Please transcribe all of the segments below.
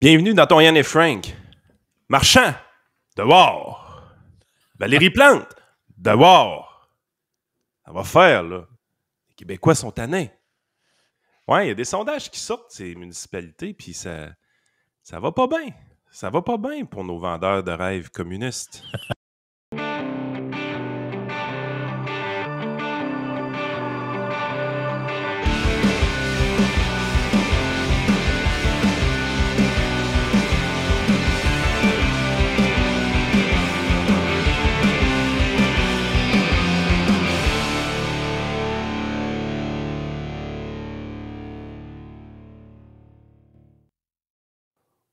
Bienvenue dans ton Yann et Frank. Marchand, dehors. Valérie Plante, dehors. Ça va faire, là. Les Québécois sont tannés. Ouais, il y a des sondages qui sortent, ces municipalités, puis ça va pas bien. Ça va pas bien pour nos vendeurs de rêves communistes.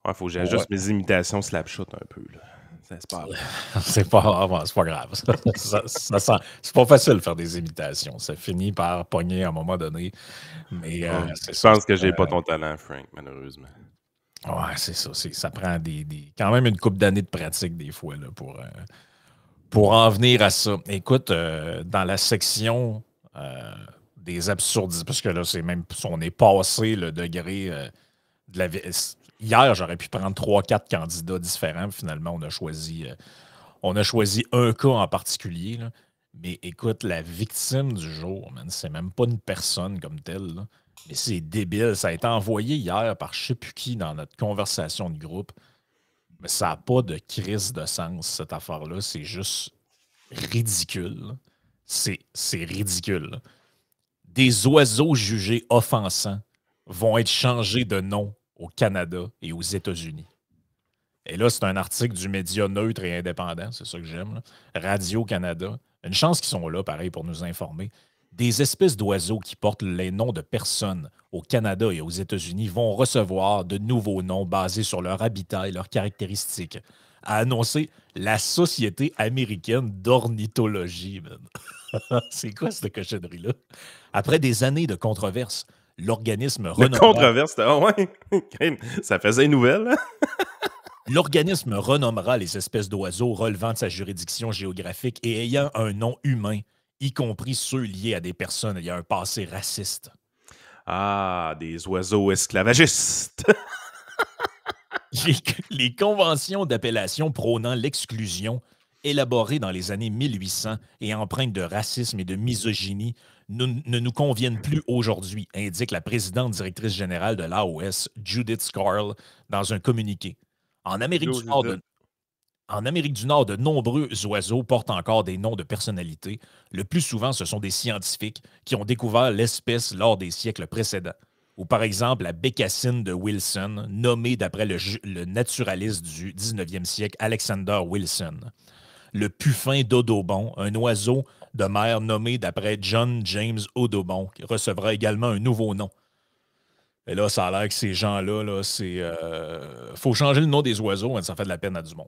Ouais, faut que j'ajuste mes imitations Slapshot un peu, là. C'est pas c'est pas grave. C'est pas facile de faire des imitations. Ça finit par pogner à un moment donné. Mais je pense que j'ai pas ton talent, Frank, malheureusement. Ouais, c'est ça. Ça prend quand même une couple d'années de pratique des fois là, pour en venir à ça. Écoute, dans la section des absurdités, parce que là, on est passé le degré de la... Hier, j'aurais pu prendre 3-4 candidats différents. Finalement, on a choisi un cas en particulier. Là. Mais écoute, la victime du jour, man, c'est même pas une personne comme telle. Là. Mais c'est débile. Ça a été envoyé hier par je sais plus qui dans notre conversation de groupe. Mais ça n'a pas de crise de sens, cette affaire-là. C'est juste ridicule. Là. C'est ridicule. Là. Des oiseaux jugés offensants vont être changés de nom au Canada et aux États-Unis. Et là, c'est un article du média neutre et indépendant, c'est ça que j'aime, là. Radio-Canada. Une chance qu'ils sont là, pareil, pour nous informer. Des espèces d'oiseaux qui portent les noms de personnes au Canada et aux États-Unis vont recevoir de nouveaux noms basés sur leur habitat et leurs caractéristiques, a annoncé la Société américaine d'ornithologie. C'est quoi cette cochonnerie-là? Après des années de controverses, l'organisme renommé... Controverse, ouais. Ça faisait une nouvelle, hein? L'organisme renommera les espèces d'oiseaux relevant de sa juridiction géographique et ayant un nom humain, y compris ceux liés à des personnes ayant un passé raciste. Ah, des oiseaux esclavagistes! Les conventions d'appellation prônant l'exclusion, élaborées dans les années 1800 et empreintes de racisme et de misogynie, ne nous conviennent plus aujourd'hui, indique la présidente directrice générale de l'AOS, Judith Scarl, dans un communiqué. En Amérique du Nord, de nombreux oiseaux portent encore des noms de personnalités. Le plus souvent, ce sont des scientifiques qui ont découvert l'espèce lors des siècles précédents. Ou par exemple, la bécassine de Wilson, nommée d'après le naturaliste du 19e siècle, Alexander Wilson. Le puffin d'Audubon, un oiseau de mer nommé d'après John James Audubon, qui recevra également un nouveau nom. Et là, ça a l'air que ces gens-là, là, c'est... faut changer le nom des oiseaux, hein, ça fait de la peine à du monde.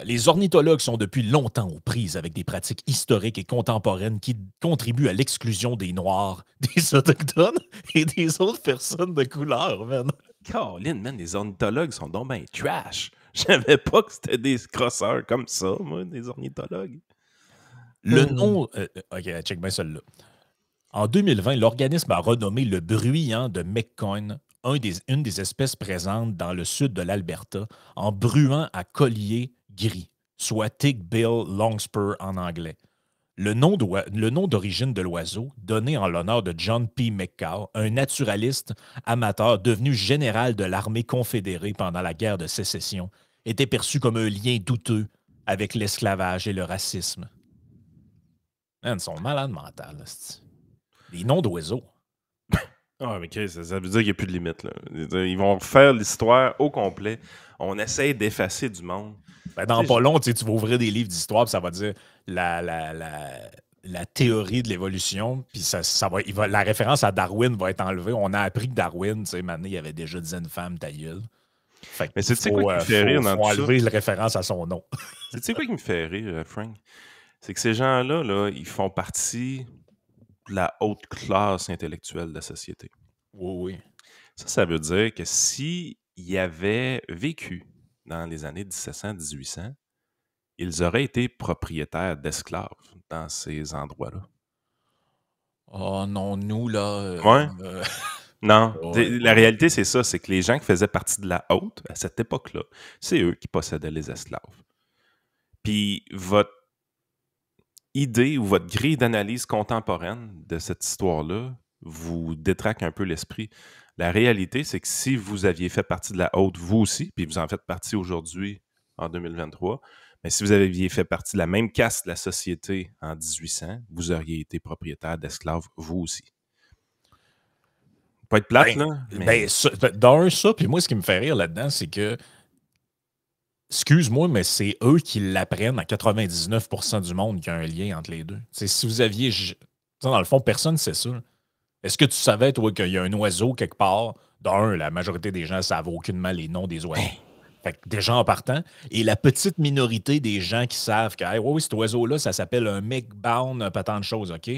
Les ornithologues sont depuis longtemps aux prises avec des pratiques historiques et contemporaines qui contribuent à l'exclusion des Noirs, des Autochtones et des autres personnes de couleur, man. Caroline, man, les ornithologues sont donc ben trash. Je savais pas que c'était des crosseurs comme ça, moi, des ornithologues. Le nom... OK, check bien celle-là. En 2020, l'organisme a renommé le bruyant de McCoy, une des espèces présentes dans le sud de l'Alberta, en bruant à collier gris, soit Tig-bill longspur en anglais. Le nom d'origine de l'oiseau, donné en l'honneur de John P. McCall, un naturaliste amateur devenu général de l'armée confédérée pendant la guerre de sécession, était perçu comme un lien douteux avec l'esclavage et le racisme. Man, ils sont malades mentales, là, des noms d'oiseaux. Ah, mais ça veut dire qu'il n'y a plus de limite, là. Ils vont refaire l'histoire au complet. On essaie d'effacer du monde. Ben, dans pas long, tu vas ouvrir des livres d'histoire, puis ça va dire la théorie de l'évolution, puis la référence à Darwin va être enlevée. On a appris que Darwin, tu sais, maintenant, il avait déjà dit une femme, ta gueule. Fait mais c'est quoi qui me fait rire dans tout ça? Faut enlever la référence à son nom. C'est quoi qui me fait rire, Frank? C'est que ces gens-là, là, ils font partie de la haute classe intellectuelle de la société. Oui. Ça veut dire que s'ils avaient vécu dans les années 1700-1800, ils auraient été propriétaires d'esclaves dans ces endroits-là. Oh non, nous, là... Ouais. Non. Ouais, La ouais. réalité, c'est ça. C'est que les gens qui faisaient partie de la haute, à cette époque-là, c'est eux qui possédaient les esclaves. Puis votre idée ou votre grille d'analyse contemporaine de cette histoire-là vous détraque un peu l'esprit. La réalité, c'est que si vous aviez fait partie de la haute, vous aussi, puis vous en faites partie aujourd'hui, en 2023, mais si vous aviez fait partie de la même caste de la société en 1800, vous auriez été propriétaire d'esclaves, vous aussi. Pas être plate, Ben, là, mais... d'un, ça, puis moi, ce qui me fait rire là-dedans, c'est que, excuse-moi, mais c'est eux qui l'apprennent à 99% du monde qu'il y a un lien entre les deux. T'sais, si vous aviez. Dans le fond, personne ne sait ça. Est-ce que tu savais, toi, qu'il y a un oiseau quelque part? D'un, la majorité des gens ne savent aucunement les noms des oiseaux. Fait que déjà en partant. Et la petite minorité des gens qui savent que, hey, oui, cet oiseau-là, ça s'appelle un Megbound, pas tant de choses, OK?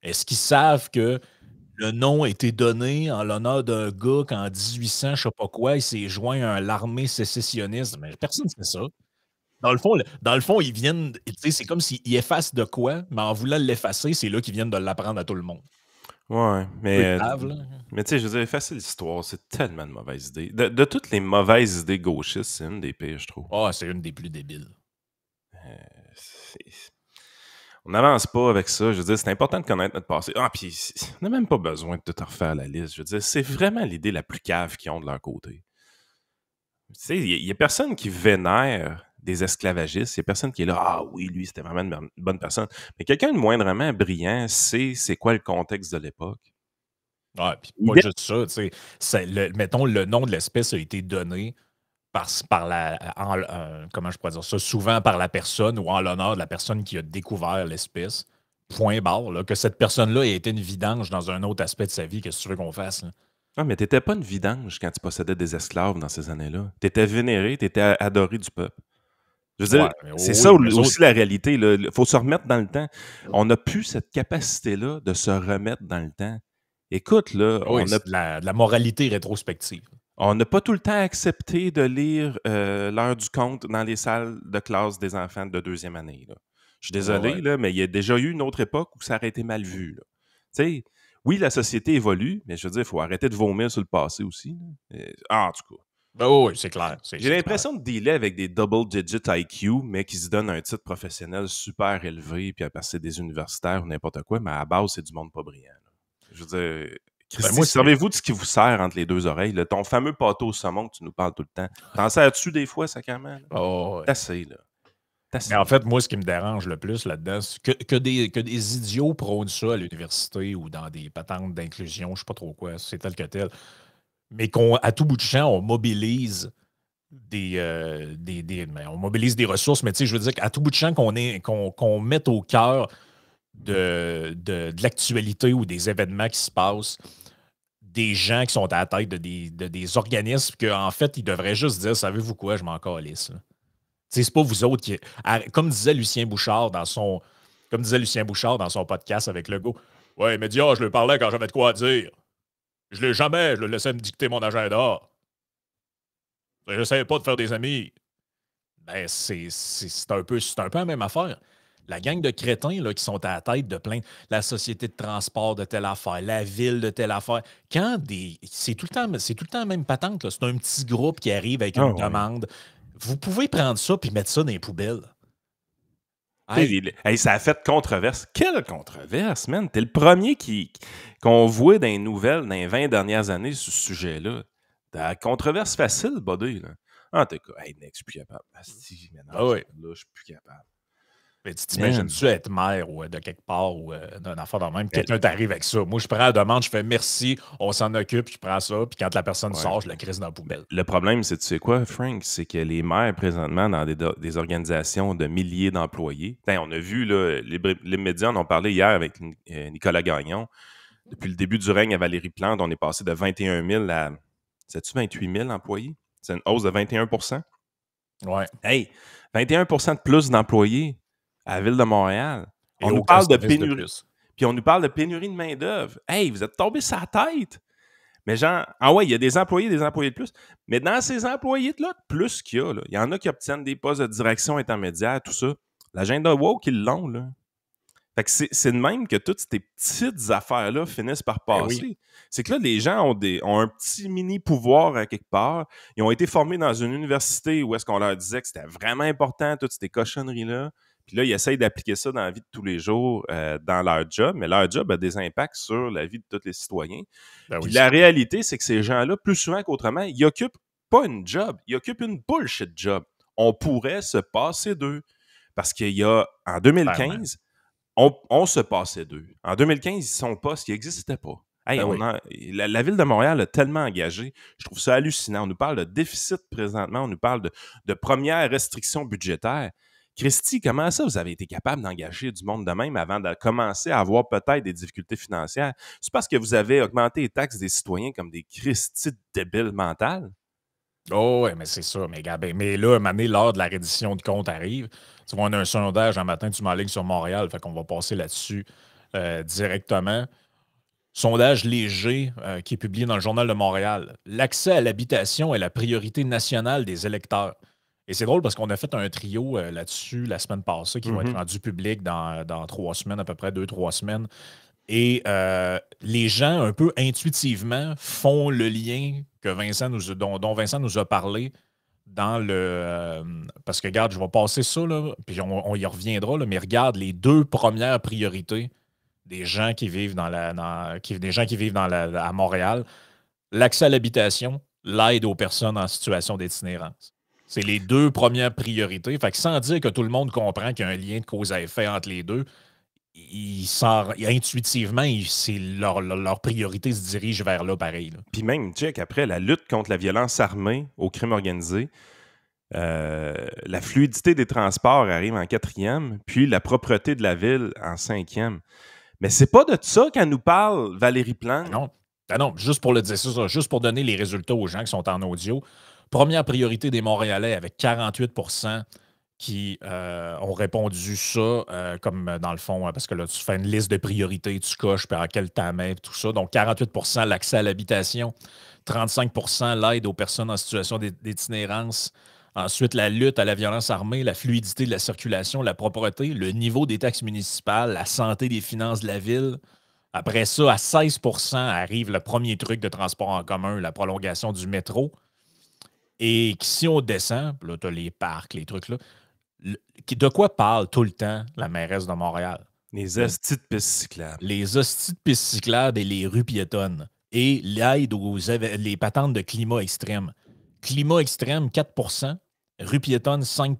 Est-ce qu'ils savent que le nom a été donné en l'honneur d'un gars qu'en 1800, je sais pas quoi, il s'est joint à l'armée sécessionniste? Mais personne ne sait ça. Dans le fond, ils viennent, tu sais, c'est comme s'ils effacent de quoi, mais en voulant l'effacer, c'est là qu'ils viennent de l'apprendre à tout le monde. Ouais, Peu mais... grave, là. Mais tu sais, je veux dire, effacer l'histoire, c'est tellement de mauvaises idées. De toutes les mauvaises idées gauchistes, c'est une des pires, je trouve. Ah, c'est une des plus débiles. C'est- On n'avance pas avec ça. Je veux dire, c'est important de connaître notre passé. Ah, puis on n'a même pas besoin de tout refaire la liste. Je veux dire, c'est vraiment l'idée la plus cave qu'ils ont de leur côté. Tu sais, il n'y a personne qui vénère des esclavagistes. Il n'y a personne qui est là, ah oui, lui, c'était vraiment une bonne personne. Mais quelqu'un de moindrement brillant sait c'est quoi le contexte de l'époque. Ouais, puis pas Idéal- juste ça, tu sais. Mettons, le nom de l'espèce a été donné par comment je pourrais dire ça, souvent par la personne ou en l'honneur de la personne qui a découvert l'espèce. Point barre, là, que cette personne-là ait été une vidange dans un autre aspect de sa vie, qu'est-ce que tu veux qu'on fasse, là? Ah, mais t'étais pas une vidange quand tu possédais des esclaves dans ces années-là. T'étais vénéré, t'étais adoré du peuple. Je veux dire, Ouais, mais c'est oui, ça mais eux autres, aussi la réalité. Il faut se remettre dans le temps. On n'a plus cette capacité-là de se remettre dans le temps. Écoute, là, oui, c'est de la moralité rétrospective. on n'a pas tout le temps accepté de lire l'heure du conte dans les salles de classe des enfants de deuxième année. Là. Je suis Ouais, désolé, ouais. là, mais il y a déjà eu une autre époque où ça aurait été mal vu. Là. Tu sais, oui, la société évolue, mais je veux dire, il faut arrêter de vomir sur le passé aussi. Là. En tout cas. Ben oui, oui, c'est clair. J'ai C'est clair. l'impression de dealer avec des double-digit IQ, mais qui se donnent un titre professionnel super élevé, puis à passer des universitaires ou n'importe quoi, mais à la base, c'est du monde pas brillant. Là. Je veux dire, Ben Christy, moi, c'est. servez-vous de ce qui vous sert entre les deux oreilles, là, ton fameux pâteau au saumon que tu nous parles tout le temps. T'en sers-tu des fois, sacrément? Oh, ouais. T'as assez, là. T'as Mais assez. en fait, moi, ce qui me dérange le plus là-dedans, c'est que des idiots prônent ça à l'université ou dans des patentes d'inclusion, je sais pas trop quoi, c'est tel que tel. Mais qu'à tout bout de champ, on mobilise on mobilise des ressources, mais tu sais, je veux dire qu'à tout bout de champ, qu'on mette au cœur de l'actualité ou des événements qui se passent, des gens qui sont à la tête de des organismes qu'en fait, ils devraient juste dire, savez-vous quoi, je m'en calisse. Là. Tu sais, c'est pas vous autres qui. Comme disait Lucien Bouchard dans son podcast avec Legault. Ouais, média, je lui parlais quand j'avais de quoi à dire. Je l'ai jamais, je le laissais me dicter mon agenda. Je savais pas de faire des amis. Ben, c'est un peu la même affaire. La gang de crétins là, qui sont à la tête de plein la société de transport de telle affaire, la ville de telle affaire. C'est tout le temps la même patente. Là. C'est un petit groupe qui arrive avec Ah une ouais. demande. Vous pouvez prendre ça puis mettre ça dans les poubelles. Hey, Hey, hey, ça a fait controverse. Quelle controverse, man? T'es le premier qu'on voit dans les nouvelles dans les 20 dernières années sur ce sujet-là. T'as la controverse facile, buddy. Là. Ah, t'es quoi? Hey, mec, je suis plus capable. Asti, maintenant, ah ouais. là, je suis plus capable. Mais tu Man. t'imagines-tu être maire ou de quelque part ou d'un affaire de même? Ben, Quelqu'un t'arrive avec ça. Moi, je prends la demande, je fais merci, on s'en occupe, je prends ça, puis quand la personne ouais. sort, je le crisse dans la poubelle. Le problème, c'est, tu sais quoi, Frank? C'est que les maires, présentement, dans des organisations de milliers d'employés, on a vu, là, les médias en ont parlé hier avec Nicolas Gagnon. Depuis le début du règne à Valérie Plante, on est passé de 21 000 à, sais-tu, 28 000 employés? C'est une hausse de 21 %. Ouais. Hey, 21 % de plus d'employés à la Ville de Montréal. Et On nous aucun parle de service de pénurie. plus. Puis on nous parle de pénurie de main-d'œuvre. Hey, vous êtes tombés sur la tête! Mais genre, ah ouais, il y a des employés de plus. Mais dans ces employés-là, de plus qu'il y a, il y en a qui obtiennent des postes de direction intermédiaire, tout ça. L'agenda woke, ils l'ont, là. Fait que c'est de même que toutes ces petites affaires-là finissent par Ben passer. oui. C'est que là, les gens ont un petit mini-pouvoir à quelque part. Ils ont été formés dans une université où est-ce qu'on leur disait que c'était vraiment important, toutes ces cochonneries-là. Puis là, ils essayent d'appliquer ça dans la vie de tous les jours, dans leur job. Mais leur job a des impacts sur la vie de tous les citoyens. Ben Puis oui, la réalité, c'est que ces gens-là, plus souvent qu'autrement, ils occupent pas une job, ils occupent une bullshit job. On pourrait se passer d'eux. Parce qu'il y a, en clairement. 2015, on se passait d'eux. En 2015, son poste, il n'existait pas. Hey, Ben oui. la Ville de Montréal a tellement engagé. Je trouve ça hallucinant. On nous parle de déficit présentement. On nous parle de premières restrictions budgétaires. Christy, comment ça, vous avez été capable d'engager du monde de même avant de commencer à avoir peut-être des difficultés financières? C'est parce que vous avez augmenté les taxes des citoyens comme des Christy débiles mentales? Oh, ouais, mais c'est ça. Mais, gars, mais là, à un moment donné, l'heure de la reddition de compte arrive. Tu vois, on a un sondage un matin, tu m'enlignes sur Montréal, fait qu'on va passer là-dessus directement. Sondage léger qui est publié dans le Journal de Montréal. L'accès à l'habitation est la priorité nationale des électeurs. Et c'est drôle parce qu'on a fait un trio là-dessus la semaine passée qui va être rendu public dans 3 semaines, à peu près 2, 3 semaines. Et les gens, un peu intuitivement, font le lien que dont Vincent nous a parlé dans le. Parce que, regarde, je vais passer ça, là, puis on y reviendra, là, mais regarde les 2 premières priorités des gens qui vivent des gens qui vivent à Montréal. L'accès à l'habitation, l'aide aux personnes en situation d'itinérance. C'est les 2 premières priorités. Fait que sans dire que tout le monde comprend qu'il y a un lien de cause à effet entre les deux, intuitivement, leur priorité se dirige vers là, pareil. Là. Puis même, check, après, la lutte contre la violence armée au crime organisé, la fluidité des transports arrive en 4e, puis la propreté de la ville en 5e. Mais c'est pas de ça qu'elle nous parle, Valérie Plante. Non, non, juste pour le dire, c'est ça, juste pour donner les résultats aux gens qui sont en audio. Première priorité des Montréalais avec 48 qui ont répondu ça, comme dans le fond, parce que là, tu fais une liste de priorités, tu coches, puis à quel temps même, tout ça. Donc, 48 l'accès à l'habitation, 35 l'aide aux personnes en situation d'itinérance. Ensuite, la lutte à la violence armée, la fluidité de la circulation, la propreté, le niveau des taxes municipales, la santé des finances de la ville. Après ça, à 16 arrive le premier truc de transport en commun, la prolongation du métro. Et si on descend, là, tu as les parcs, les trucs là. De quoi parle tout le temps la mairesse de Montréal? Les hosties de pistes cyclables. Les hosties de pistes cyclables et les rues piétonnes. Et l'aide les patentes de climat extrême. Climat extrême, 4 rue piétonne, 5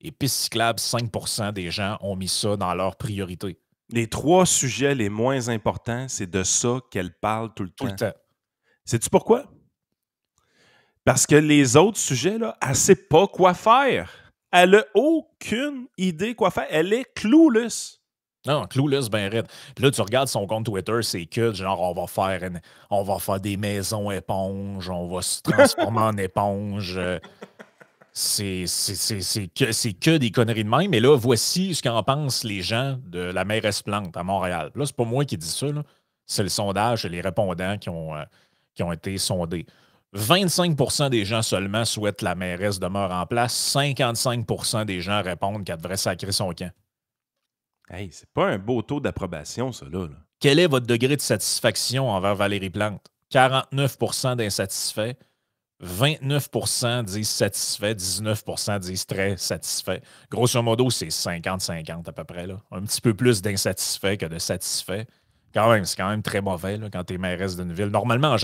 et pistes cyclables, 5 des gens ont mis ça dans leur priorité. Les 3 sujets les moins importants, c'est de ça qu'elle parle tout le temps. Tout le temps. Sais-tu pourquoi? Parce que les autres sujets, là, elle ne sait pas quoi faire. Elle n'a aucune idée quoi faire. Elle est clueless. Non, clueless, ben raide. Puis là, tu regardes son compte Twitter, c'est que genre, on va faire des maisons éponges, on va se transformer en éponge. C'est que des conneries de même. Mais là, voici ce qu'en pensent les gens de la mairesse Plante à Montréal. Là, c'est pas moi qui dis ça. Là. C'est le sondage, c'est les répondants qui ont été sondés. 25 des gens seulement souhaitent que la mairesse demeure en place. 55 des gens répondent qu'elle devrait sacrer son camp. Hey, c'est pas un beau taux d'approbation, ça, là. Quel est votre degré de satisfaction envers Valérie Plante? 49 d'insatisfaits, 29 disent satisfaits, 19 disent très satisfaits. Grosso modo, c'est 50-50 à peu près. Là. Un petit peu plus d'insatisfaits que de satisfaits. C'est quand même très mauvais là, quand tu es mairesse d'une ville. Normalement, en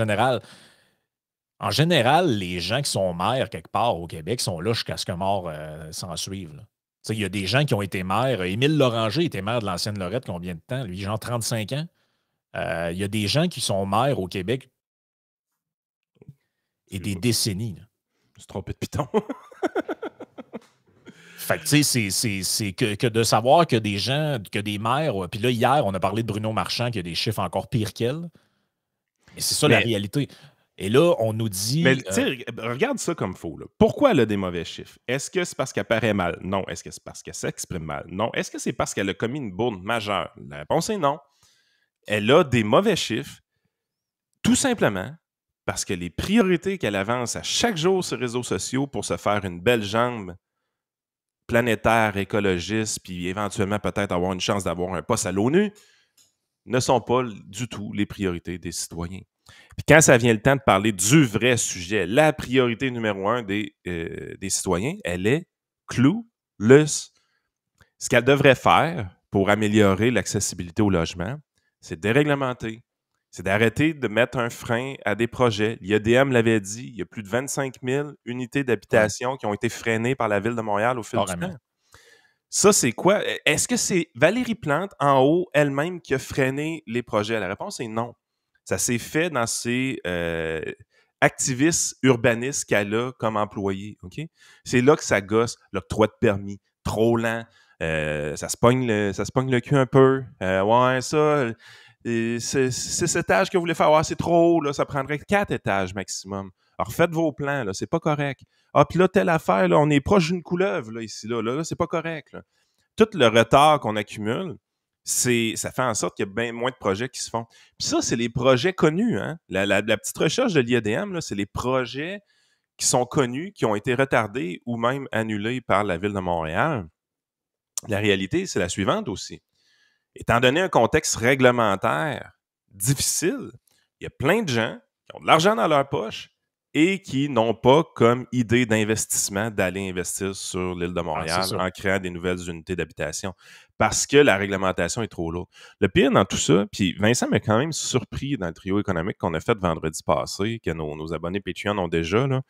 général, les gens qui sont maires quelque part au Québec sont là jusqu'à ce que mort s'en suive. Il y a des gens qui ont été maires. Émile Loranger était maire de l'ancienne Lorette combien de temps? Lui, genre 35 ans. Il y a des gens qui sont maires au Québec et des décennies. Là. Je me suis trompé de piton. Fait que, tu sais, c'est que de savoir que des gens, que des maires, puis là, hier, on a parlé de Bruno Marchand qui a des chiffres encore pires qu'elle. Mais c'est ça la réalité. Et là, on nous dit... Mais tu sais, regarde ça comme faux. Là. Pourquoi elle a des mauvais chiffres? Est-ce que c'est parce qu'elle paraît mal? Non. Est-ce que c'est parce qu'elle s'exprime mal? Non. Est-ce que c'est parce qu'elle a commis une bourde majeure? La réponse est non. Elle a des mauvais chiffres, tout simplement parce que les priorités qu'elle avance à chaque jour sur les réseaux sociaux pour se faire une belle jambe planétaire, écologiste, puis éventuellement peut-être avoir une chance d'avoir un poste à l'ONU, ne sont pas du tout les priorités des citoyens. Puis quand ça vient le temps de parler du vrai sujet, la priorité numéro 1 des citoyens, elle est clueless. Ce qu'elle devrait faire pour améliorer l'accessibilité au logement, c'est de déréglementer. C'est d'arrêter de mettre un frein à des projets. L'IADM l'avait dit, il y a plus de 25 000 unités d'habitation qui ont été freinées par la Ville de Montréal au fil du temps. Ça, c'est quoi? Est-ce que c'est Valérie Plante, en haut, elle-même, qui a freiné les projets? La réponse est non. Ça s'est fait dans ces activistes urbanistes qu'elle a comme employés. Okay? C'est là que ça gosse. L'octroi de permis, trop lent. Ça se pogne le cul un peu. Ouais, ça, c'est 6 étages que vous voulez faire. Ouais, c'est trop haut. Là, ça prendrait 4 étages maximum. Alors, faites vos plans. Là, c'est pas correct. Ah, puis là, telle affaire, là, on est proche d'une couleuvre, là, ici, là, c'est pas correct. Là. Tout le retard qu'on accumule, ça fait en sorte qu'il y a bien moins de projets qui se font. Puis ça, c'est les projets connus. Hein? La petite recherche de l'IADM, là, c'est les projets qui sont connus, qui ont été retardés ou même annulés par la Ville de Montréal. La réalité, c'est la suivante aussi. Étant donné un contexte réglementaire difficile, il y a plein de gens qui ont de l'argent dans leur poche et qui n'ont pas comme idée d'investissement d'aller investir sur l'île de Montréal en créant des nouvelles unités d'habitation parce que la réglementation est trop lourde. Le pire dans tout ça, puis Vincent m'a quand même surpris dans le trio économique qu'on a fait vendredi passé, que nos abonnés Patreon ont déjà, là.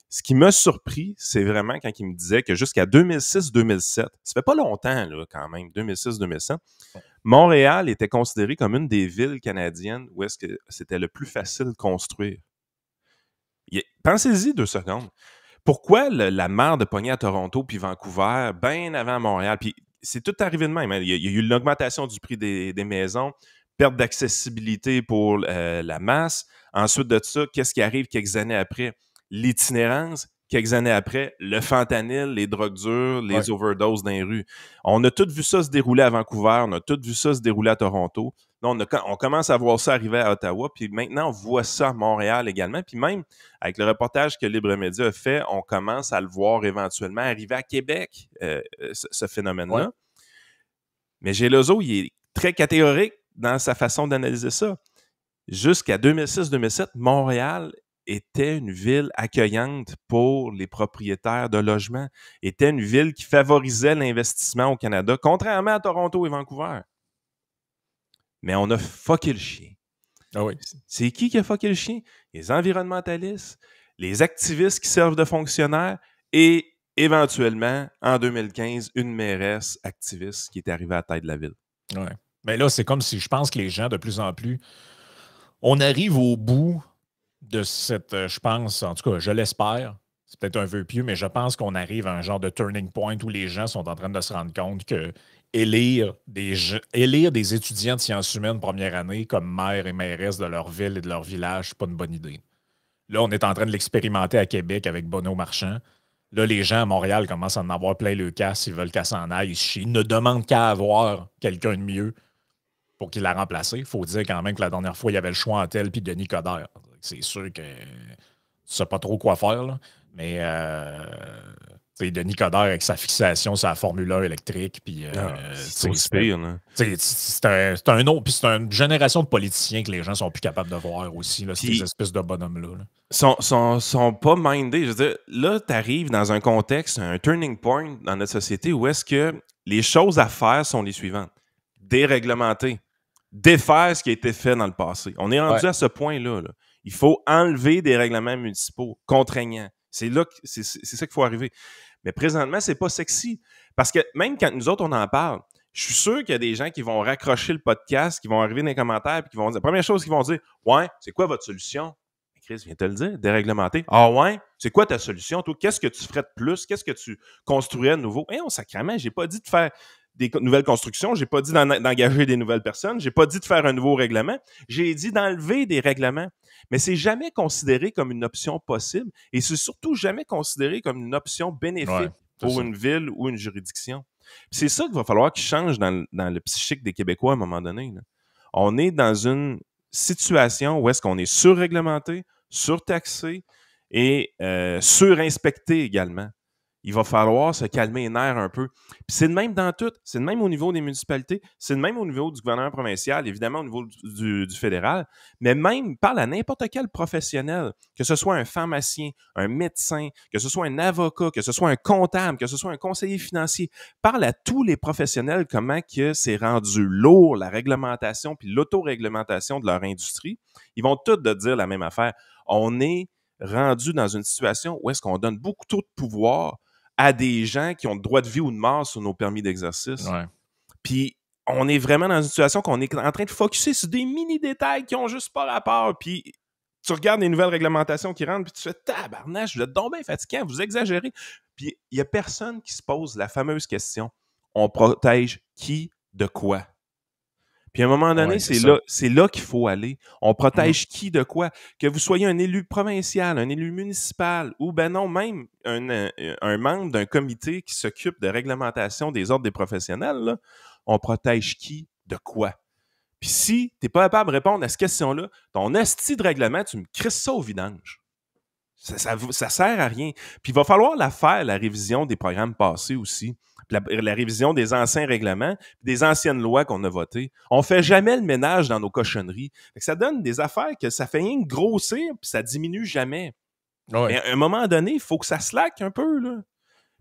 Ce qui m'a surpris, c'est vraiment quand il me disait que jusqu'à 2006-2007, ça fait pas longtemps là, quand même, 2006-2007, Montréal était considéré comme une des villes canadiennes où est-ce que c'était le plus facile de construire. Pensez-y 2 secondes. Pourquoi la mer de pogner à Toronto puis Vancouver, bien avant Montréal, puis c'est tout arrivé de même. Hein. Il y a eu l'augmentation du prix des maisons, perte d'accessibilité pour la masse. Ensuite de ça, qu'est-ce qui arrive quelques années après? L'itinérance. Quelques années après, le fentanyl, les drogues dures, les overdoses dans les rues. On a tous vu ça se dérouler à Vancouver, on a tous vu ça se dérouler à Toronto. Là, on commence à voir ça arriver à Ottawa, puis maintenant, on voit ça à Montréal également. Puis même, avec le reportage que Libre Média a fait, on commence à le voir éventuellement arriver à Québec, ce phénomène-là. Ouais. Mais Geloso, il est très catégorique dans sa façon d'analyser ça. Jusqu'à 2006-2007, Montréal était une ville accueillante pour les propriétaires de logements, était une ville qui favorisait l'investissement au Canada, contrairement à Toronto et Vancouver. Mais on a fucké le chien. Ah oui. C'est qui a fucké le chien? Les environnementalistes, les activistes qui servent de fonctionnaires et éventuellement, en 2015, une mairesse activiste qui est arrivée à la tête de la ville. Oui. Mais là, c'est comme si je pense que les gens, de plus en plus, on arrive au bout de cette, je pense, en tout cas, je l'espère, c'est peut-être un vœu pieux, mais je pense qu'on arrive à un genre de turning point où les gens sont en train de se rendre compte que élire des étudiants de sciences humaines première année comme maire et mairesse de leur ville et de leur village, c'est pas une bonne idée. Là, on est en train de l'expérimenter à Québec avec Bonneau Marchand. Là, les gens à Montréal commencent à en avoir plein le casse, ils veulent qu'elle s'en aille. Ils ne demandent qu'à avoir quelqu'un de mieux pour qu'il la remplace. Il faut dire quand même que la dernière fois, il y avait le choix en tel puis Denis Coderre. C'est sûr que tu ne sais pas trop quoi faire, là. Mais Denis Coderre avec sa fixation sur la Formule 1 électrique. Puis, c'est pire, là. C'est un autre. Puis c'est une génération de politiciens que les gens sont plus capables de voir aussi, là, ces espèces de bonhommes-là. Sont pas mindés. Je veux dire, là, tu arrives dans un contexte, un turning point dans notre société où est-ce que les choses à faire sont les suivantes. Déréglementer. Défaire ce qui a été fait dans le passé. On est rendu à ce point-là. Là. Il faut enlever des règlements municipaux contraignants. C'est ça qu'il faut arriver. Mais présentement, c'est pas sexy. Parce que même quand nous autres, on en parle, je suis sûr qu'il y a des gens qui vont raccrocher le podcast, qui vont arriver dans les commentaires et qui vont dire, première chose qu'ils vont dire, ouais, c'est quoi votre solution? Chris vient te le dire, déréglementer. Ah ouais? C'est quoi ta solution? Toi, qu'est-ce que tu ferais de plus? Qu'est-ce que tu construirais de nouveau? Sacrément, j'ai pas dit de faire des nouvelles constructions, j'ai pas dit d'engager des nouvelles personnes, j'ai pas dit de faire un nouveau règlement, j'ai dit d'enlever des règlements. Mais c'est jamais considéré comme une option possible et c'est surtout jamais considéré comme une option bénéfique pour une ville ou une juridiction. Puis c'est ça qu'il va falloir qu'il change dans le psychique des Québécois à un moment donné. Là. On est dans une situation où est-ce qu'on est surréglementé, surtaxé et surinspecté également. il va falloir se calmer les nerfs un peu. Puis c'est de même dans tout. C'est de même au niveau des municipalités. C'est de même au niveau du gouvernement provincial, évidemment au niveau du fédéral. Mais même, parle à n'importe quel professionnel, que ce soit un pharmacien, un médecin, que ce soit un avocat, que ce soit un comptable, que ce soit un conseiller financier. Parle à tous les professionnels comment que c'est rendu lourd, la réglementation puis l'autoréglementation de leur industrie. Ils vont tous te dire la même affaire. On est rendu dans une situation où est-ce qu'on donne beaucoup trop de pouvoir à des gens qui ont le droit de vie ou de mort sur nos permis d'exercice. Ouais. Puis, on est vraiment dans une situation qu'on est en train de focusser sur des mini-détails qui ont juste pas rapport. Puis, tu regardes les nouvelles réglementations qui rentrent, puis tu fais « Tabarnache, vous êtes donc bien fatigant, vous exagérez. » Puis, il y a personne qui se pose la fameuse question « On protège qui de quoi? » Puis à un moment donné, c'est là qu'il faut aller. On protège qui de quoi? Que vous soyez un élu provincial, un élu municipal, ou ben non, même un membre d'un comité qui s'occupe de réglementation des ordres des professionnels, là, on protège qui de quoi? Puis si tu n'es pas capable de répondre à cette question-là, ton esti de règlement, tu me crisses ça au vidange. Ça sert à rien. Puis il va falloir la faire, la révision des programmes passés aussi. La révision des anciens règlements, des anciennes lois qu'on a votées. On fait jamais le ménage dans nos cochonneries. Fait que ça donne des affaires que ça fait rien que grossir, puis ça diminue jamais. Ouais. Mais à un moment donné, il faut que ça slack un peu, là.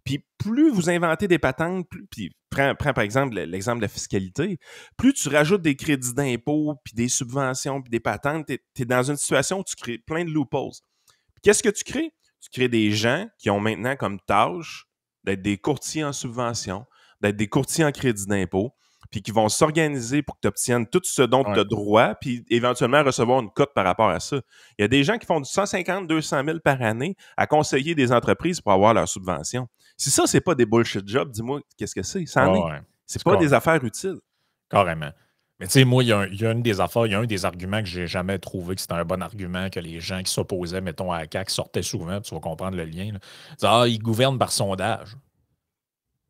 Puis plus vous inventez des patentes, puis prends par exemple l'exemple de la fiscalité, plus tu rajoutes des crédits d'impôt, puis des subventions, puis des patentes, t'es dans une situation où tu crées plein de loopholes. Puis qu'est-ce que tu crées? Tu crées des gens qui ont maintenant comme tâche d'être des courtiers en subvention, d'être des courtiers en crédit d'impôt, puis qui vont s'organiser pour que tu obtiennes tout ce dont tu as droit, puis éventuellement recevoir une cote par rapport à ça. Il y a des gens qui font du 150 200 000 par année à conseiller des entreprises pour avoir leur subvention. Si ça, c'est pas des bullshit jobs, dis-moi, qu'est-ce que c'est? Ça en est. C'est pas des affaires utiles. Carrément. Mais tu sais, moi, il y a une des affaires, il y a un des arguments que j'ai jamais trouvé que c'était un bon argument, que les gens qui s'opposaient, mettons, à la CAQ sortaient souvent, puis tu vas comprendre le lien. Là. Ils gouvernent par sondage.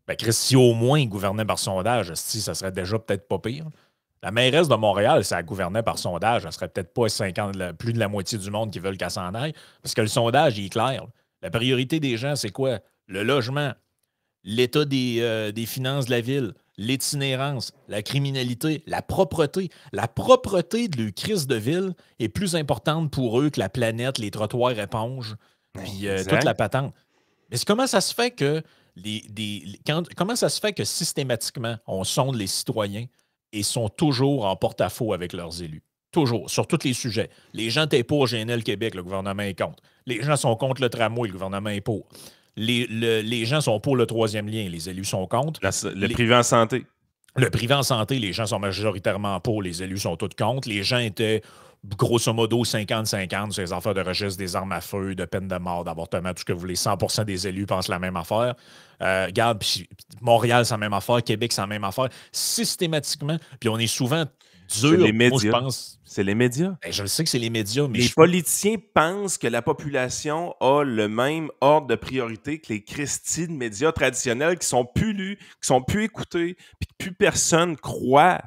Ben, Chris, si au moins ils gouvernaient par sondage, ça serait déjà peut-être pas pire. La mairesse de Montréal, si elle gouvernait par sondage, elle serait peut-être pas plus de la moitié du monde qui veulent qu'elle s'en aille, parce que le sondage, il est clair. La priorité des gens, c'est quoi? Le logement, l'état des finances de la ville, l'itinérance, la criminalité, la propreté. La propreté de leur crise de ville est plus importante pour eux que la planète, les trottoirs éponges, puis toute la patente. Mais comment ça se fait que comment ça se fait que systématiquement, on sonde les citoyens et sont toujours en porte-à-faux avec leurs élus? Toujours, sur tous les sujets. Les gens étaient pour GNL Québec, le gouvernement est contre. Les gens sont contre le tramway, le gouvernement est pour. Les gens sont pour le troisième lien, les élus sont contre. Le privé en santé. Le privé en santé, les gens sont majoritairement pour, les élus sont tous contre. Les gens étaient grosso modo 50-50 sur les affaires de registre des armes à feu, de peine de mort, d'avortement, tout ce que vous voulez. 100% des élus pensent la même affaire. Regarde, Montréal, c'est la même affaire. Québec, c'est la même affaire. Systématiquement, puis on est souvent dur. C'est les médias. Moi, je pense. C'est les médias. Ben, je le sais que c'est les médias, mais les politiciens pensent que la population a le même ordre de priorité que les Christie de médias traditionnels qui sont plus lus, qui sont plus écoutés, puis que plus personne croit.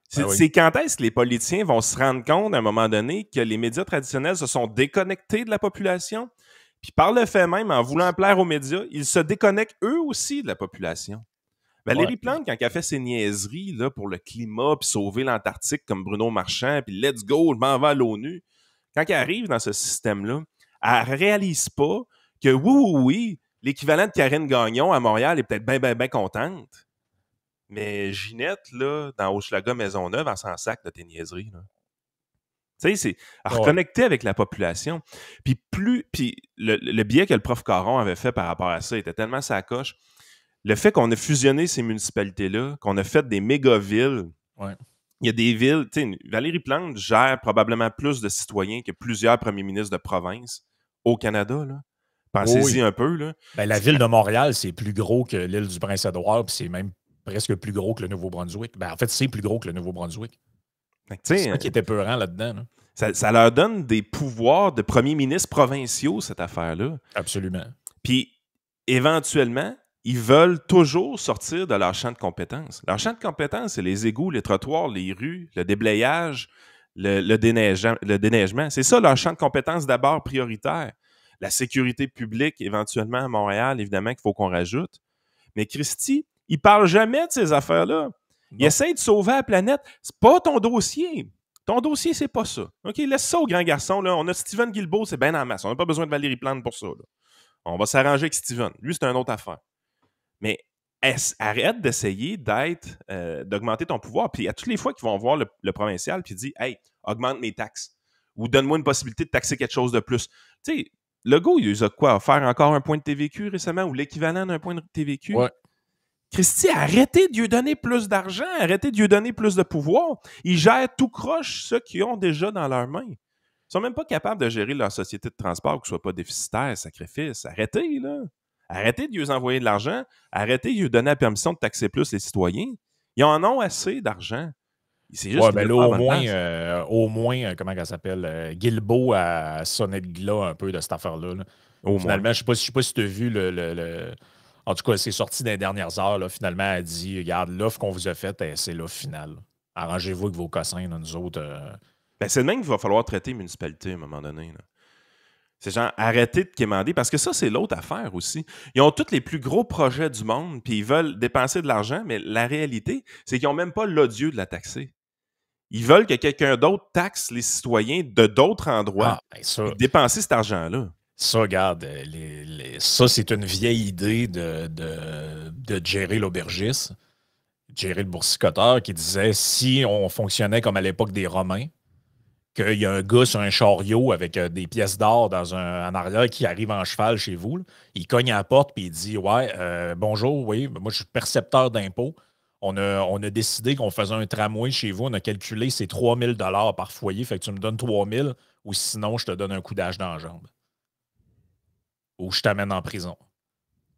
C'est quand est-ce que les politiciens vont se rendre compte à un moment donné que les médias traditionnels se sont déconnectés de la population? Puis par le fait même, en voulant plaire aux médias, ils se déconnectent eux aussi de la population. Valérie Plante, quand elle a fait ses niaiseries là, pour le climat, puis sauver l'Antarctique comme Bruno Marchand, puis let's go, je m'en vais à l'ONU, quand elle arrive dans ce système-là, elle réalise pas que oui, l'équivalent de Karine Gagnon à Montréal est peut-être bien contente. Mais Ginette, là, dans Hochelaga Maisonneuve, elle s'en sac de tes niaiseries. Là. Tu sais, c'est à reconnecter avec la population. Puis le biais que le prof Caron avait fait par rapport à ça était tellement sacoche. Le fait qu'on a fusionné ces municipalités-là, qu'on a fait des méga-villes, il y a des villes, tu sais, Valérie Plante gère probablement plus de citoyens que plusieurs premiers ministres de province au Canada, là. Pensez-y un peu, là. Ben, la ville de Montréal, c'est plus gros que l'île du Prince-Édouard, puis c'est même presque plus gros que le Nouveau-Brunswick. Ben, en fait, c'est plus gros que le Nouveau-Brunswick. C'est ça qui était peurant là-dedans. Là. Ça leur donne des pouvoirs de premiers ministres provinciaux, cette affaire-là. Absolument. Puis, éventuellement, ils veulent toujours sortir de leur champ de compétences. Leur champ de compétences, c'est les égouts, les trottoirs, les rues, le déblayage, le déneigement. C'est ça leur champ de compétences d'abord prioritaire. La sécurité publique, éventuellement, à Montréal, évidemment qu'il faut qu'on rajoute. Mais Christy, il parle jamais de ces affaires-là. Il essaie de sauver la planète. C'est pas ton dossier. Ton dossier, c'est pas ça. OK, laisse ça au grand garçon. Là. On a Steven Guilbeault, c'est bien en masse. On n'a pas besoin de Valérie Plante pour ça. Là. On va s'arranger avec Steven. Lui, c'est une autre affaire. Mais arrête d'essayer d'augmenter ton pouvoir. Puis à toutes les fois qu'ils vont voir le provincial, puis dit « Hey, augmente mes taxes. » Ou « Donne-moi une possibilité de taxer quelque chose de plus. » Tu sais, Legault, il a quoi? Faire encore un point de TVQ récemment ou l'équivalent d'un point de TVQ? Ouais. Christy, arrêtez de lui donner plus d'argent, arrêtez de lui donner plus de pouvoir. Ils gèrent tout croche ceux qu'ils ont déjà dans leurs mains. Ils sont même pas capables de gérer leur société de transport, que ce soit pas déficitaire, sacrifice. Arrêtez, là. Arrêtez de lui envoyer de l'argent. Arrêtez de lui donner la permission de taxer plus les citoyens. Ils en ont assez d'argent. C'est juste ben là, au moins, comment elle s'appelle? Guilbeault a sonné le glas un peu de cette affaire-là. Là. Finalement, je ne sais pas si tu as vu En tout cas, c'est sorti dans les dernières heures. Là. Finalement, elle a dit regarde, l'offre qu'on vous a faite, c'est l'offre finale. Arrangez-vous avec vos cossins, là, nous autres. Ben, c'est le même qu'il va falloir traiter municipalité à un moment donné. Là. C'est genre, arrêtez de quémander, parce que ça, c'est l'autre affaire aussi. Ils ont tous les plus gros projets du monde, puis ils veulent dépenser de l'argent, mais la réalité, c'est qu'ils n'ont même pas l'odieux de la taxer. Ils veulent que quelqu'un d'autre taxe les citoyens de d'autres endroits et dépenser cet argent-là. Ça, regarde, ça, c'est une vieille idée de Jerry l'aubergiste, Jerry le boursicoteur, qui disait si on fonctionnait comme à l'époque des Romains, qu'il y a un gars sur un chariot avec des pièces d'or en arrière qui arrive en cheval chez vous, là, il cogne à la porte et il dit ouais, bonjour, oui, moi je suis percepteur d'impôts. On a décidé qu'on faisait un tramway chez vous. On a calculé, c'est 3 000 $ par foyer. Fait que tu me donnes 3 000 ou sinon, je te donne un coup d'âge dans la jambe. Ou je t'amène en prison.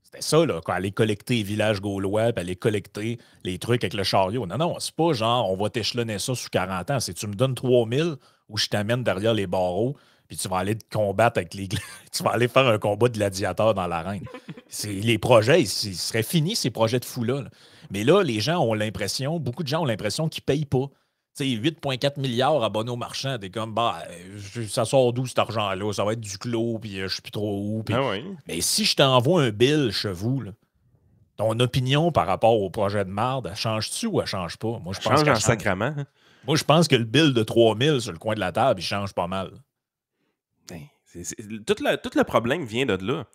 C'était ça, là, quand aller collecter les villages gaulois puis aller collecter les trucs avec le chariot. Non, c'est pas genre, on va t'échelonner ça sous 40 ans. C'est tu me donnes 3 000 ou je t'amène derrière les barreaux puis tu vas aller te combattre avec les... tu vas aller faire un combat de gladiateur dans l'arène. Les projets, ils seraient finis, ces projets de fou-là. Là. Mais là, les gens ont l'impression, beaucoup de gens ont l'impression qu'ils ne payent pas. Tu sais, 8,4 milliards abonnés aux marchands, t'es comme, ça sort d'où cet argent-là? Ça va être du clos, puis je sais plus trop où. Pis... oui. Mais si je t'envoie un bill chez vous, là, ton opinion par rapport au projet de marde, elle change-tu ou elle change pas? Moi, je pense change en sacrament. Moi, je pense que le bill de 3 000 sur le coin de la table, il change pas mal. Tout le problème vient de là.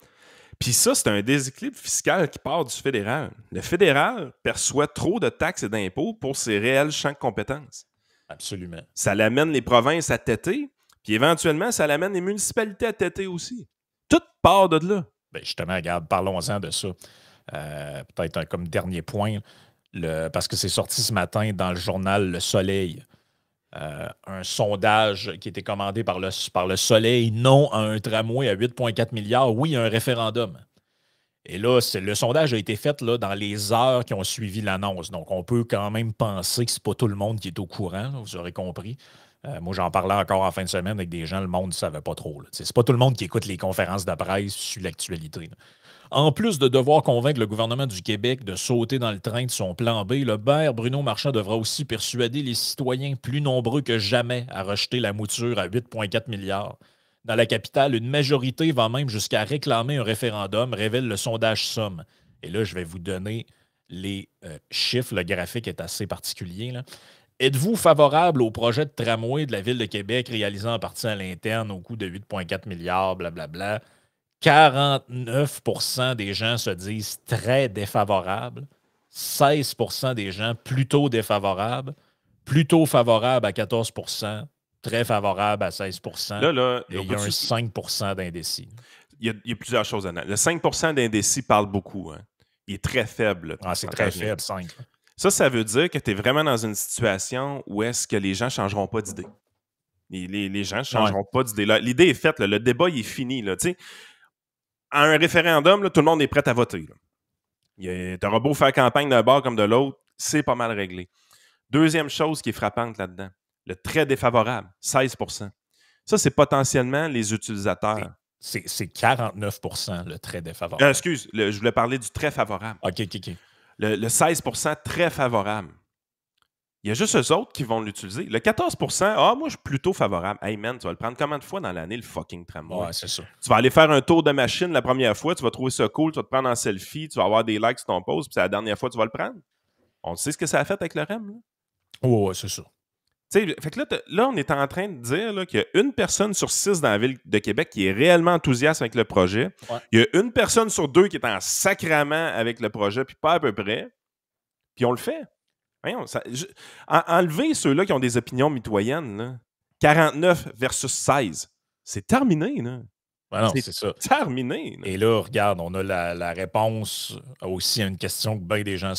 Puis ça, c'est un déséquilibre fiscal qui part du fédéral. Le fédéral perçoit trop de taxes et d'impôts pour ses réels champs de compétences. Absolument. Ça l'amène les provinces à têter, puis éventuellement, ça l'amène les municipalités à têter aussi. Tout part de là. Ben justement, regarde, parlons-en de ça. Peut-être comme dernier point, parce que c'est sorti ce matin dans le journal Le Soleil. Un sondage qui était commandé par le Soleil, non à un tramway à 8,4 milliards, oui à un référendum. Et là, le sondage a été fait là, dans les heures qui ont suivi l'annonce. Donc, on peut quand même penser que ce n'est pas tout le monde qui est au courant, là, vous aurez compris. Moi, j'en parlais encore en fin de semaine avec des gens, le monde ne savait pas trop. C'est pas tout le monde qui écoute les conférences de presse sur l'actualité. Là. En plus de devoir convaincre le gouvernement du Québec de sauter dans le train de son plan B, le maire Bruno Marchand devra aussi persuader les citoyens plus nombreux que jamais à rejeter la mouture à 8,4 milliards. Dans la capitale, une majorité va même jusqu'à réclamer un référendum, révèle le sondage Somme. Et là, je vais vous donner les chiffres. Le graphique est assez particulier. Là. Êtes-vous favorable au projet de tramway de la Ville de Québec réalisé en partie à l'interne au coût de 8,4 milliards, blablabla? 49 % des gens se disent très défavorables. 16 % des gens plutôt défavorables. Plutôt favorables à 14 %. Très favorable à 16 % Là, et il y a un 5 % d'indécis. Il y a plusieurs choses à dire. Le 5 % d'indécis parle beaucoup. Hein. Il est très faible. C'est très faible, 5. Ça veut dire que tu es vraiment dans une situation où est-ce que les gens ne changeront pas d'idée. Les gens ne changeront pas d'idée. L'idée est faite. Là. Le débat il est fini. Là. À un référendum, là, tout le monde est prêt à voter. Tu auras beau faire campagne d'un bord comme de l'autre, c'est pas mal réglé. Deuxième chose qui est frappante là-dedans, le très défavorable, 16 %. Ça, c'est potentiellement les utilisateurs. C'est 49 % le très défavorable. Je voulais parler du très favorable. OK. Le 16 % très favorable. Il Il y a juste eux autres qui vont l'utiliser. Le 14%, moi, je suis plutôt favorable. Hey, man, tu vas le prendre combien de fois dans l'année, le fucking tramway? Ouais, c'est ça. Tu vas aller faire un tour de machine la première fois, tu vas trouver ça cool, tu vas te prendre en selfie, tu vas avoir des likes sur ton post, puis c'est la dernière fois que tu vas le prendre. On sait ce que ça a fait avec le REM, là? Ouais, c'est ça. Tu sais, fait que là, on est en train de dire là, qu'il y a une personne sur 6 dans la ville de Québec qui est réellement enthousiaste avec le projet. Ouais. Il y a une personne sur 2 qui est en sacrament avec le projet, puis pas à peu près. Puis on le fait. Voyons, enlever ceux-là qui ont des opinions mitoyennes, là. 49 versus 16. C'est terminé, là. Ben non, c'est ça. Terminé. Là. Et là, regarde, on a la réponse aussi à une question que bien des gens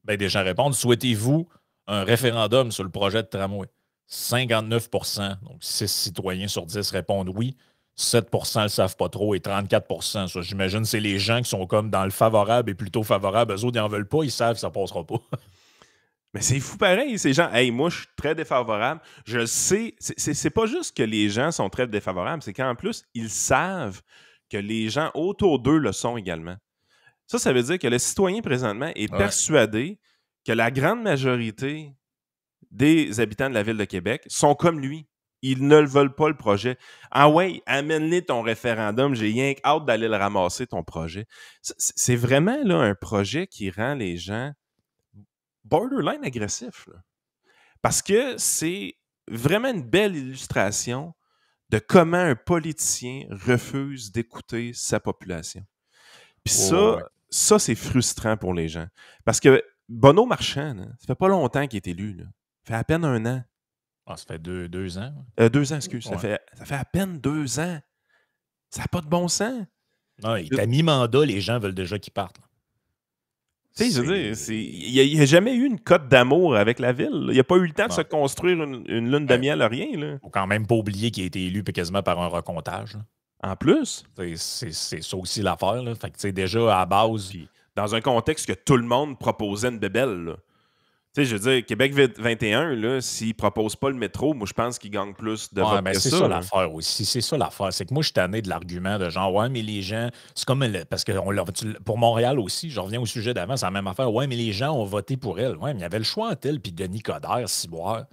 bien des gens répondent. Souhaitez-vous un référendum sur le projet de tramway? 59%, donc 6 citoyens sur 10 répondent oui. 7% ne le savent pas trop et 34%. Ça, j'imagine, c'est les gens qui sont comme dans le favorable et plutôt favorable. Eux autres, ils n'en veulent pas, ils savent que ça ne passera pas. Mais c'est fou pareil, ces gens. Hey, moi, je suis très défavorable. Je le sais. C'est pas juste que les gens sont très défavorables, c'est qu'en plus, ils savent que les gens autour d'eux le sont également. Ça veut dire que le citoyen présentement est persuadé que la grande majorité des habitants de la ville de Québec sont comme lui. Ils ne le veulent pas, le projet. Ah ouais, amène-les ton référendum. J'ai rien hâte d'aller le ramasser, ton projet. C'est vraiment là, un projet qui rend les gens borderline agressifs. Là. Parce que c'est vraiment une belle illustration de comment un politicien refuse d'écouter sa population. Puis ça, c'est frustrant pour les gens. Parce que Bono Marchand, là, ça fait pas longtemps qu'il est élu. Là. Ça fait à peine 1 an. Ah, ça fait 2 ans. 2 ans, excuse. Ouais. Ça fait à peine 2 ans. Ça n'a pas de bon sens. Non, il t'a mis mandat, les gens veulent déjà qu'il parte. Tu sais, je veux dire, il n'y a jamais eu une cote d'amour avec la ville. Il n'y a pas eu le temps de se construire une lune de miel, rien. Il ne faut quand même pas oublier qu'il a été élu quasiment par un recomptage. Là. En plus. C'est ça aussi l'affaire. Là. Fait que, déjà, à la base... Puis, dans un contexte que tout le monde proposait une bébelle, là. Tu sais, je veux dire, Québec 21, là, s'ils ne proposent pas le métro, moi, je pense qu'ils gagnent plus de votes que ça. C'est ça l'affaire aussi. C'est ça l'affaire. C'est que moi, je suis tanné de l'argument de genre, ouais, mais les gens... C'est comme... Parce que pour Montréal aussi, je reviens au sujet d'avant, c'est la même affaire. Ouais, mais les gens ont voté pour elle. Ouais, mais il y avait le choix entre elle puis Denis Coderre, Ciboire.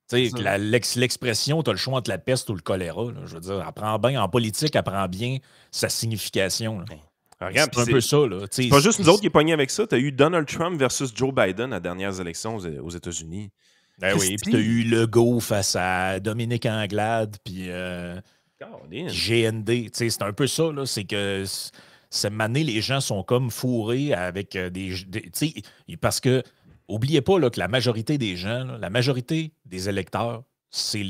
Tu sais, l'expression, tu as le choix entre la peste ou le choléra. Là, je veux dire, apprends bien, en politique, apprends bien sa signification. Là. Regarde, c'est un peu ça. Là. C'est pas juste nous autres qui est pogné avec ça. Tu as eu Donald Trump versus Joe Biden à dernières élections aux États-Unis. Ben oui, puis tu as eu Legault face à Dominique Anglade, puis GND. C'est un peu ça. Là, c'est que cette année, les gens sont comme fourrés avec parce que, oubliez pas là, que la majorité des gens, là, la majorité des électeurs, c'est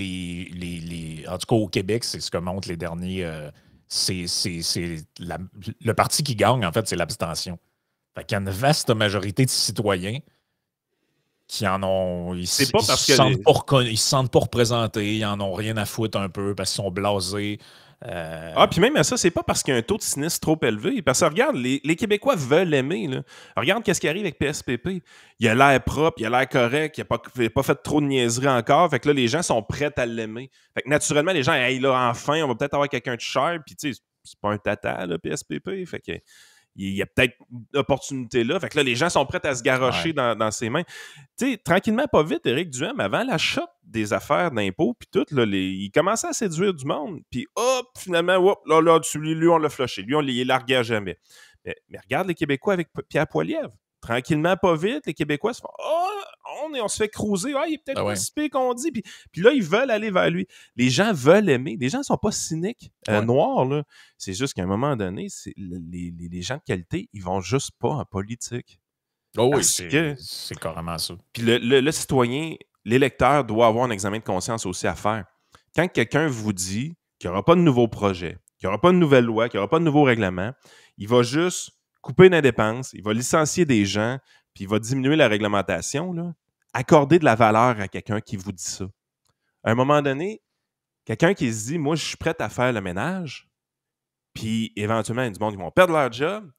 en tout cas au Québec, c'est ce que montrent les derniers... le parti qui gagne, en fait, c'est l'abstention. Fait qu'il y a une vaste majorité de citoyens qui en ont... Ils se sentent pas représentés, ils en ont rien à foutre un peu parce qu'ils sont blasés. Puis même à ça, c'est pas parce qu'il y a un taux de cynisme trop élevé. Parce que regarde, les Québécois veulent aimer. Là. Regarde qu'est-ce qui arrive avec PSPP. Il a l'air propre, il a l'air correct, il n'a pas fait trop de niaiseries encore. Fait que là, les gens sont prêts à l'aimer. Fait que naturellement, les gens, hey, là, enfin, on va peut-être avoir quelqu'un de cher. Puis tu sais, c'est pas un tata, là, PSPP. Fait que il y a peut-être une opportunité là. Fait que là, les gens sont prêts à se garrocher dans ses mains. Tu sais, tranquillement, pas vite, Éric Duhem, avant la chute des affaires d'impôts, puis tout, là, il commençait à séduire du monde. Puis hop, finalement, lui, on l'a flushé. Lui, on l'a largué à jamais. Mais regarde les Québécois avec Pierre Poilievre. Tranquillement, pas vite, les Québécois se font on se fait cruiser. Il est peut-être pas si pire qu'on dit. Puis là, ils veulent aller vers lui. Les gens veulent aimer. Les gens ne sont pas cyniques, noirs. Là. C'est juste qu'à un moment donné, les gens de qualité, ils vont juste pas en politique. Oh oui, c'est carrément ça. Puis le citoyen, l'électeur doit avoir un examen de conscience aussi à faire. Quand quelqu'un vous dit qu'il n'y aura pas de nouveau projet, qu'il n'y aura pas de nouvelle loi, qu'il n'y aura pas de nouveau règlement, il va juste couper une dépense, il va licencier des gens, puis il va diminuer la réglementation, là. Accorder de la valeur à quelqu'un qui vous dit ça. À un moment donné, quelqu'un qui se dit « Moi, je suis prêt à faire le ménage », puis éventuellement, il y a du monde qui vont perdre leur job,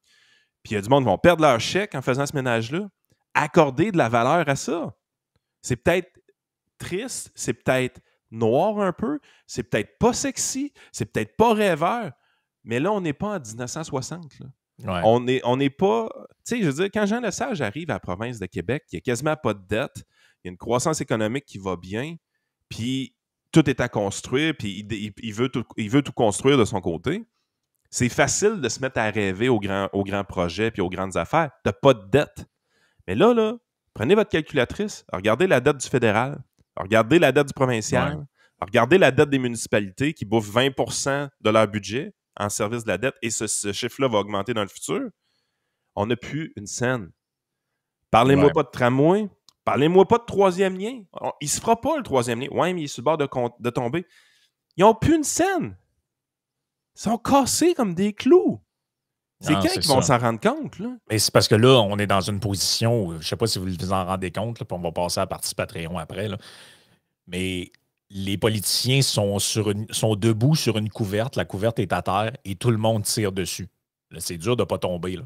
puis il y a du monde qui vont perdre leur chèque en faisant ce ménage-là. Accorder de la valeur à ça. C'est peut-être triste, c'est peut-être noir un peu, c'est peut-être pas sexy, c'est peut-être pas rêveur, mais là, on n'est pas en 1960, là. Ouais. On n'est pas... Tu sais, je veux dire, quand Jean Lesage arrive à la province de Québec, il n'y a quasiment pas de dette, il y a une croissance économique qui va bien, puis tout est à construire, puis il veut tout construire de son côté. C'est facile de se mettre à rêver aux grands projets puis aux grandes affaires. Tu n'as pas de dette. Mais là, prenez votre calculatrice, regardez la dette du fédéral, regardez la dette du provincial, Ouais. regardez la dette des municipalités qui bouffent 20% de leur budget en service de la dette, et ce chiffre-là va augmenter dans le futur. On n'a plus une scène. Parlez-moi Ouais. pas de tramway, parlez-moi pas de troisième lien. Il se fera pas, le troisième lien. Ouais, mais il est sur le bord de tomber. Ils n'ont plus une scène. Ils sont cassés comme des clous. C'est Non, quand c'est qu'ils vont ça. s'en rendre compte, là? Mais c'est parce que là, on est dans une position où, je ne sais pas si vous vous en rendez compte, là, puis on va passer à la partie Patreon après, là, mais les politiciens sont debout sur une couverte, la couverte est à terre et tout le monde tire dessus. Là, c'est dur de ne pas tomber. Là.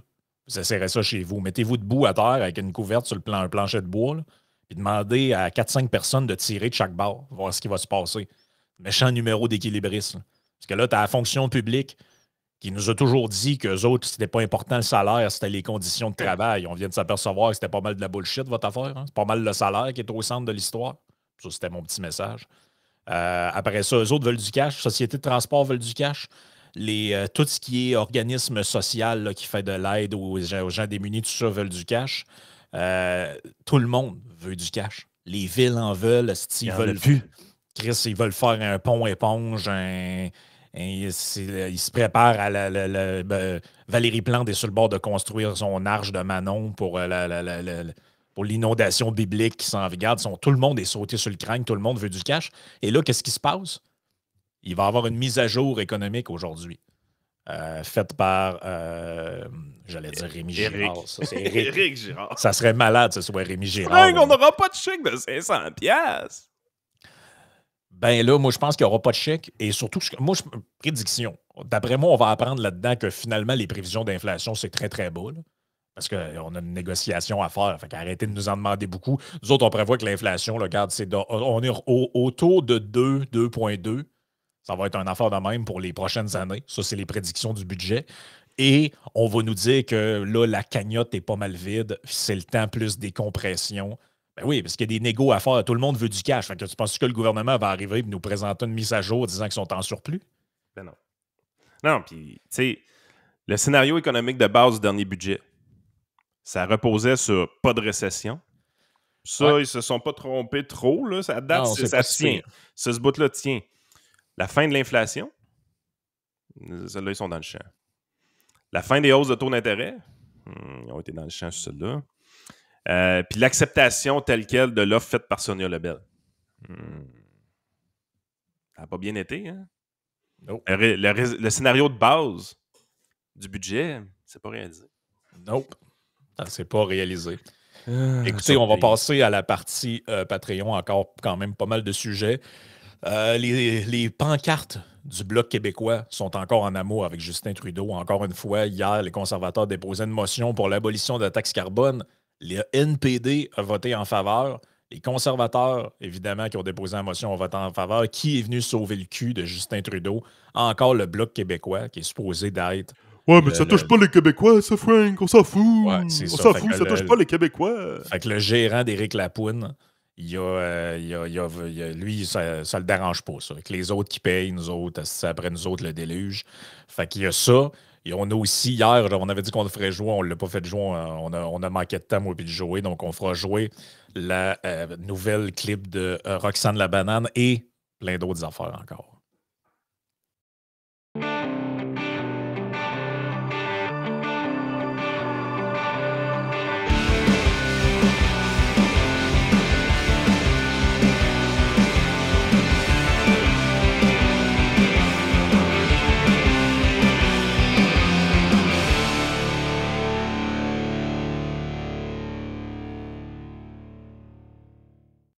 Vous essayerez ça chez vous. Mettez-vous debout à terre avec une couverte sur un plancher de bois, là, puis demandez à 4-5 personnes de tirer de chaque bord, voir ce qui va se passer. Méchant numéro d'équilibriste. Là. Parce que là, tu as la fonction publique qui nous a toujours dit qu'eux autres, c'était pas important le salaire, c'était les conditions de travail. On vient de s'apercevoir que c'était pas mal de la bullshit, votre affaire. Hein? C'est pas mal le salaire qui est au centre de l'histoire. Ça, c'était mon petit message. Après ça, eux autres veulent du cash. Société de transport veulent du cash. Tout ce qui est organisme social là, qui fait de l'aide aux gens démunis, tout ça veulent du cash. Tout le monde veut du cash. Les villes en veulent. Ils veulent plus. Chris, ils veulent faire un pont éponge, ils se préparent à Valérie Plante est sur le bord de construire son arche de Manon pour pour l'inondation biblique qui s'en regarde. Tout le monde est sauté sur le crâne, tout le monde veut du cash. Et là, qu'est-ce qui se passe? Il va y avoir une mise à jour économique aujourd'hui. Faite par, j'allais dire Rémi Girard. Ça, c'est Éric Girard. Ça serait malade, ce soit Rémi Girard. Frank, on n'aura pas de chèque de 500 piastres. Ben là, moi, je pense qu'il n'y aura pas de chèque. Et surtout, prédiction. D'après moi, on va apprendre là-dedans que finalement, les prévisions d'inflation, c'est très, très bas. Là, parce qu'on a une négociation à faire. Fait qu'arrêtez de nous en demander beaucoup. Nous autres, on prévoit que l'inflation, regarde, on est autour de 2,2. Ça va être un affaire de même pour les prochaines années. Ça, c'est les prédictions du budget. Et on va nous dire que là, la cagnotte est pas mal vide. C'est le temps plus des compressions. Ben oui, parce qu'il y a des négos à faire. Tout le monde veut du cash. Fait que tu penses que le gouvernement va arriver et nous présenter une mise à jour disant qu'ils sont en surplus? Ben non. Non, puis, tu sais, le scénario économique de base du dernier budget, ça reposait sur pas de récession. Ça, Ouais. ils se sont pas trompés trop, là. Ça date, Non, c'est ça pas si tient. pire. Ce bout-là tient. La fin de l'inflation, ceux-là, ils sont dans le champ. La fin des hausses de taux d'intérêt, ils ont été dans le champ sur celle-là. Puis l'acceptation telle quelle de l'offre faite par Sonia Lebel. Ça n'a pas bien été, hein? Nope. Le scénario de base du budget, c'est pas réalisé. Nope. Ça ne s'est pas réalisé. Écoutez, on va passer à la partie Patreon. Encore quand même pas mal de sujets. Les pancartes du Bloc québécois sont encore en amour avec Justin Trudeau. Encore une fois, hier, les conservateurs déposaient une motion pour l'abolition de la taxe carbone. Le NPD a voté en faveur. Les conservateurs, évidemment, qui ont déposé la motion, ont voté en faveur. Qui est venu sauver le cul de Justin Trudeau? Encore le Bloc québécois, qui est supposé d'être... Ouais, mais ça touche pas les Québécois, ça, Frank. On s'en fout. Ouais, c'est on ça. s'en Fait fout, que ça touche pas les Québécois. Fait que le gérant d'Éric Lapoune, lui, ça le dérange pas, ça. Que les autres qui payent, nous autres, c'est après nous autres le déluge. Fait qu'il y a ça. Et on a aussi, hier, on avait dit qu'on le ferait jouer, on ne l'a pas fait jouer, on a manqué de temps, moi, puis de jouer. Donc, on fera jouer la nouvelle clip de Roxane la banane et plein d'autres affaires encore.